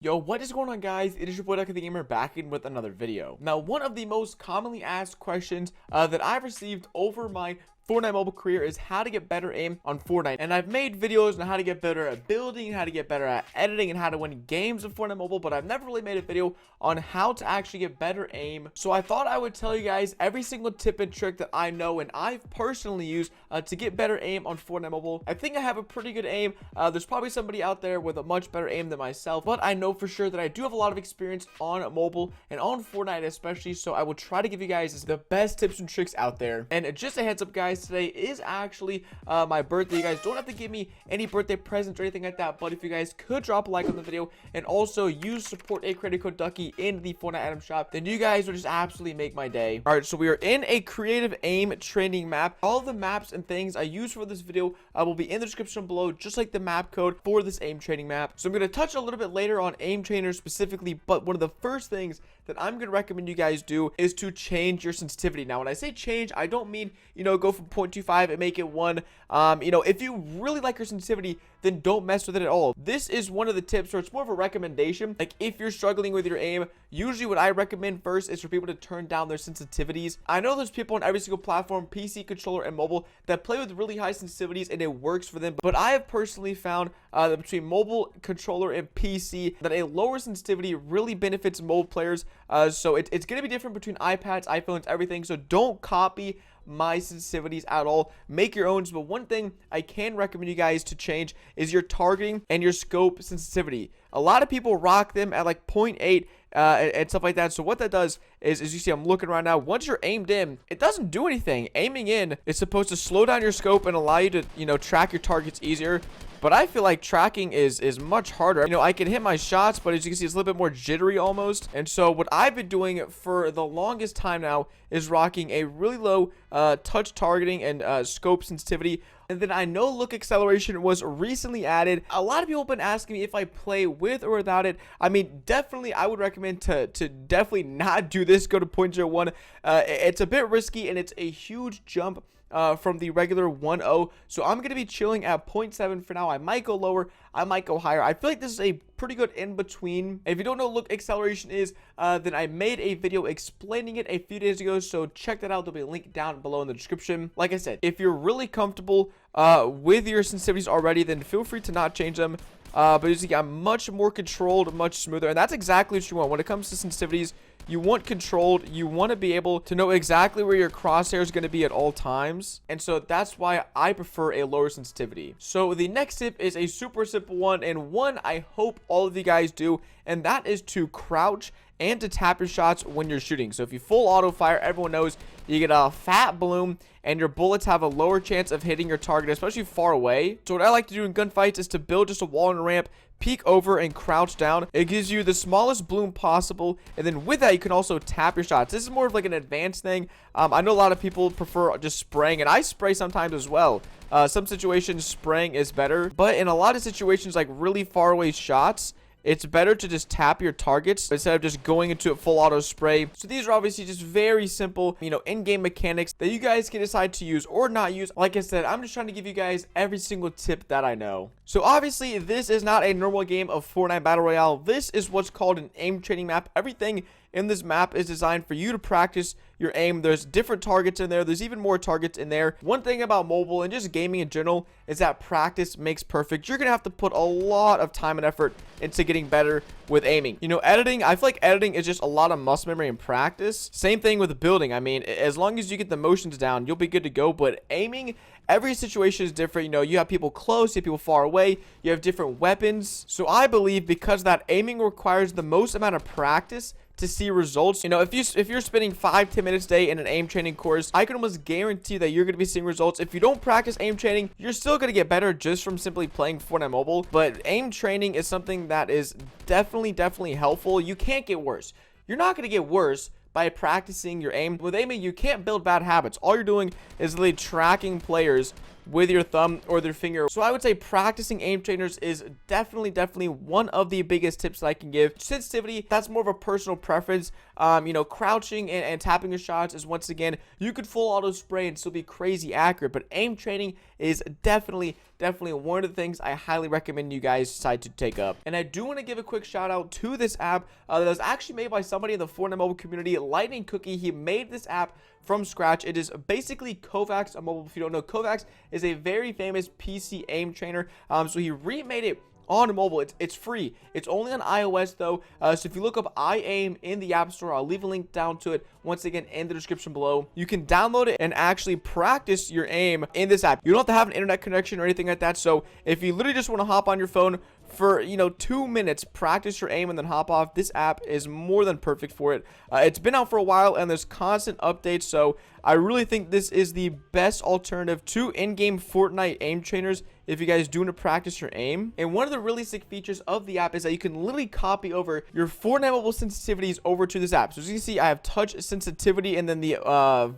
Yo, what is going on, guys? It is your boy DuckyTheGamer back in with another video. Now, one of the most commonly asked questions that I've received over my Fortnite mobile career is how to get better aim on Fortnite. And I've made videos on how to get better at building, how to get better at editing, and how to win games in Fortnite mobile, but I've never really made a video on how to actually get better aim. So I thought I would tell you guys every single tip and trick that I know and I've personally used to get better aim on Fortnite mobile. I think I have a pretty good aim. There's probably somebody out there with a much better aim than myself, but I know for sure that I do have a lot of experience on mobile and on Fortnite especially, so I will try to give you guys the best tips and tricks out there. And just a heads up, guys, today is actually my birthday. You guys don't have to give me any birthday presents or anything like that, but if you guys could drop a like on the video and also use support a creator code Ducky in the Fortnite item shop, then you guys will just absolutely make my day. All right, so we are in a creative aim training map. All the maps and things I use for this video will be in the description below, just like the map code for this aim training map. So I'm going to touch a little bit later on aim trainers specifically, but one of the first things that I'm going to recommend you guys do is to change your sensitivity. Now, when I say change, I don't mean, go from 0.25 and make it 1. If you really like your sensitivity, then don't mess with it at all. This is one of the tips, or it's more of a recommendation. Like, if you're struggling with your aim, usually what I recommend first is for people to turn down their sensitivities. I know there's people on every single platform, PC, controller, and mobile, that play with really high sensitivities and it works for them, but I have personally found that between mobile, controller, and PC, that a lower sensitivity really benefits mobile players. So it's going to be different between iPads, iPhones, everything. So don't copy my sensitivities at all. Make your own. But one thing I can recommend you guys to change is your targeting and your scope sensitivity. A lot of people rock them at like 0.8 and stuff like that. So what that does is, as you see, I'm looking right now, once you're aimed in, it doesn't do anything. Aiming in is supposed to slow down your scope and allow you to, track your targets easier. But I feel like tracking is much harder. I can hit my shots, but as you can see, it's a little bit more jittery almost. And so what I've been doing for the longest time now is rocking a really low touch targeting and scope sensitivity. And then I know look acceleration was recently added. A lot of people have been asking me if I play with or without it. I mean, definitely I would recommend to definitely not do this. Go to 0.01. It's a bit risky and it's a huge jump from the regular 1.0. So I'm going to be chilling at 0.7 for now. I might go lower, I might go higher. I feel like this is a pretty good in between. If you don't know what look acceleration is, then I made a video explaining it a few days ago, so check that out. There'll be a link down below in the description. Like I said, if you're really comfortable with your sensitivities already, then feel free to not change them. But as you see, I'm much more controlled, much smoother, and that's exactly what you want when it comes to sensitivities. You want controlled. You want to be able to know exactly where your crosshair is going to be at all times. And so that's why I prefer a lower sensitivity. So the next tip is a super simple one, and one I hope all of you guys do, and that is to crouch and to tap your shots when you're shooting. So if you full auto fire, everyone knows you get a fat bloom and your bullets have a lower chance of hitting your target, especially far away. So what I like to do in gunfights is to build just a wall and a ramp, peek over and crouch down. It gives you the smallest bloom possible, and then with that you can also tap your shots. This is more of like an advanced thing. I know a lot of people prefer just spraying, and I spray sometimes as well. Some situations spraying is better, but in a lot of situations like really far away shots, it's better to just tap your targets instead of just going into a full auto spray. So these are obviously just very simple, in-game mechanics that you guys can decide to use or not use. Like I said, I'm just trying to give you guys every single tip that I know. So obviously, this is not a normal game of Fortnite Battle Royale. This is what's called an aim training map. Everything in this map is designed for you to practice your aim. There's different targets in there. There's even more targets in there. One thing about mobile and just gaming in general is that practice makes perfect. You're gonna have to put a lot of time and effort into getting better with aiming. Editing, I feel like editing is just a lot of muscle memory and practice. Same thing with building. I mean, as long as you get the motions down, you'll be good to go. But aiming, every situation is different. You have people close, you have people far away, you have different weapons. So I believe because that aiming requires the most amount of practice to see results. If you're spending 5-10 minutes a day in an aim training course, I can almost guarantee that you're going to be seeing results. If you don't practice aim training, you're still going to get better just from simply playing Fortnite Mobile. But aim training is something that is definitely helpful. You can't get worse. You're not going to get worse by practicing your aim. With aiming, you can't build bad habits. All you're doing is literally tracking players with your thumb or their finger. So I would say practicing aim trainers is definitely one of the biggest tips that I can give. Sensitivity, that's more of a personal preference. You know, crouching and tapping your shots is, once again, you could full auto spray and still be crazy accurate, but aim training is definitely one of the things I highly recommend you guys decide to take up. And I do want to give a quick shout out to this app that was actually made by somebody in the Fortnite mobile community, Lightning Cookie. He made this app from scratch. It is basically Kovacs on mobile. If you don't know, Kovacs is a very famous PC aim trainer. So he remade it on mobile. It's free. It's only on iOS though. So if you look up iAim in the App Store, I'll leave a link down to it once again in the description below. You can download it and actually practice your aim in this app. You don't have to have an internet connection or anything like that. So if you literally just want to hop on your phone for, you know, 2 minutes, practice your aim and then hop off, this app is more than perfect for it. It's been out for a while and there's constant updates, so I really think this is the best alternative to in-game Fortnite aim trainers if you guys do want to practice your aim. And one of the really sick features of the app is that you can literally copy over your Fortnite mobile sensitivities over to this app. So as you can see, I have touch sensitivity and then the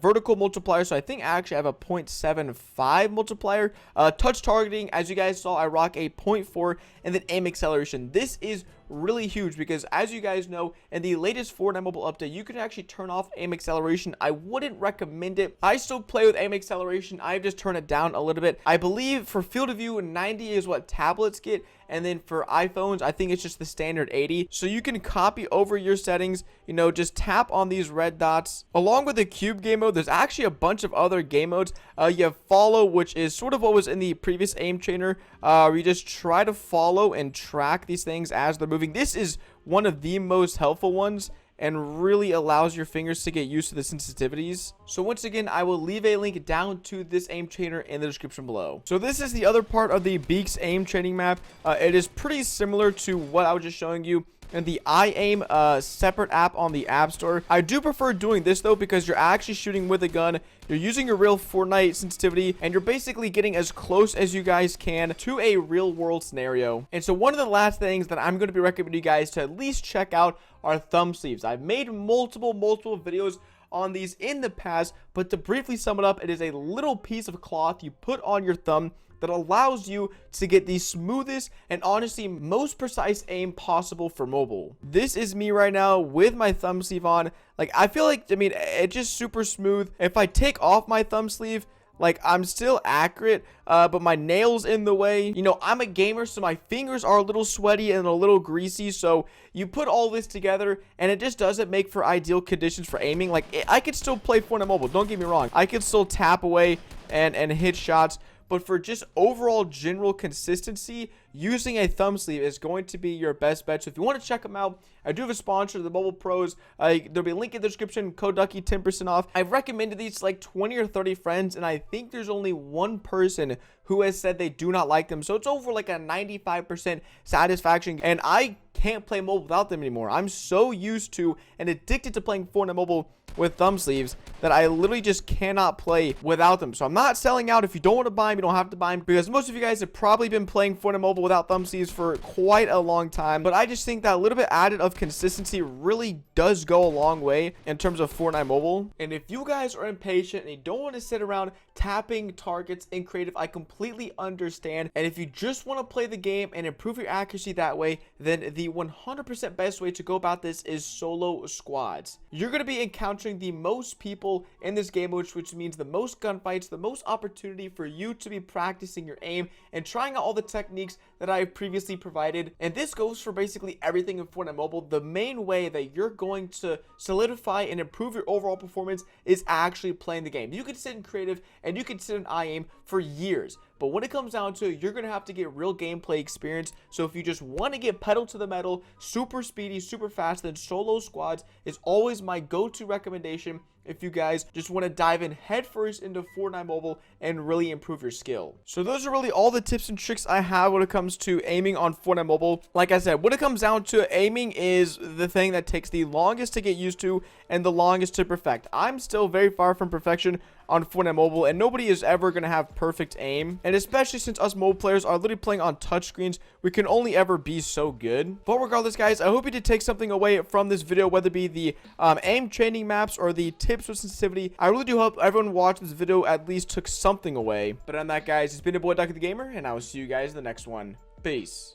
vertical multiplier. So I think I actually have a 0.75 multiplier. Touch targeting, as you guys saw, I rock a 0.4, and then aim acceleration. This is really huge because, as you guys know, in the latest Fortnite mobile update, you can actually turn off aim acceleration. I wouldn't recommend it. I still play with aim acceleration. I've just turned it down a little bit. I believe for field of view, 90 is what tablets get, and then for iPhones, I think it's just the standard 80. So you can copy over your settings, you know, just tap on these red dots. Along with the cube game mode, there's actually a bunch of other game modes. You have follow, which is sort of what was in the previous aim trainer, where you just try to follow and track these things as they're moving. This is one of the most helpful ones and really allows your fingers to get used to the sensitivities. So once again, I will leave a link down to this aim trainer in the description below. So this is the other part of the Beaks aim training map. It is pretty similar to what I was just showing you and the iAim separate app on the App Store. I do prefer doing this though because you're actually shooting with a gun, you're using your real Fortnite sensitivity, and you're basically getting as close as you guys can to a real world scenario. And so one of the last things that I'm going to be recommending you guys to at least check out are thumb sleeves. I've made multiple videos on these in the past, but to briefly sum it up, it is a little piece of cloth you put on your thumb that allows you to get the smoothest and honestly most precise aim possible for mobile. This is me right now with my thumb sleeve on. Like, I feel like, I mean, it's just super smooth. If I take off my thumb sleeve, like, I'm still accurate, but my nail's in the way. You know, I'm a gamer, so my fingers are a little sweaty and a little greasy. So you put all this together, and it just doesn't make for ideal conditions for aiming. Like, I could still play Fortnite Mobile. Don't get me wrong. I could still tap away and hit shots. But for just overall general consistency, using a thumb sleeve is going to be your best bet. So if you want to check them out, I do have a sponsor, the Mobile Pros. There'll be a link in the description, code Ducky, 10% off. I've recommended these to like 20 or 30 friends, and I think there's only one person who has said they do not like them. So it's over like a 95% satisfaction, and I can't play mobile without them anymore. I'm so used to and addicted to playing Fortnite Mobile with thumb sleeves that I literally just cannot play without them. So I'm not selling out. If you don't want to buy them, you don't have to buy them, because most of you guys have probably been playing Fortnite Mobile without thumb sleeves for quite a long time. But I just think that a little bit added of consistency really does go a long way in terms of Fortnite Mobile. And if you guys are impatient and you don't want to sit around tapping targets in creative, I completely understand. And if you just want to play the game and improve your accuracy that way, then the 100% best way to go about this is solo squads. You're going to be encountering the most people in this game, which means the most gunfights, the most opportunity for you to be practicing your aim and trying out all the techniques that I have previously provided. And this goes for basically everything in Fortnite Mobile. The main way that you're going to solidify and improve your overall performance is actually playing the game. You could sit in creative and you could sit in iAim for years, but when it comes down to it, you're going to have to get real gameplay experience. So if you just want to get pedal to the metal, super speedy, super fast, then solo squads is always my go-to recommendation if you guys just want to dive in headfirst into Fortnite Mobile and really improve your skill. So those are really all the tips and tricks I have when it comes to aiming on Fortnite Mobile. Like I said, when it comes down to aiming is the thing that takes the longest to get used to and the longest to perfect. I'm still very far from perfection on Fortnite Mobile, and nobody is ever going to have perfect aim. And especially since us mobile players are literally playing on touchscreens, we can only ever be so good. But regardless, guys, I hope you did take something away from this video, whether it be the aim training maps or the tips tips with sensitivity. I really do hope everyone watching this video at least took something away. But on that, guys, it's been your boy DuckyTheGamer, and I will see you guys in the next one. Peace.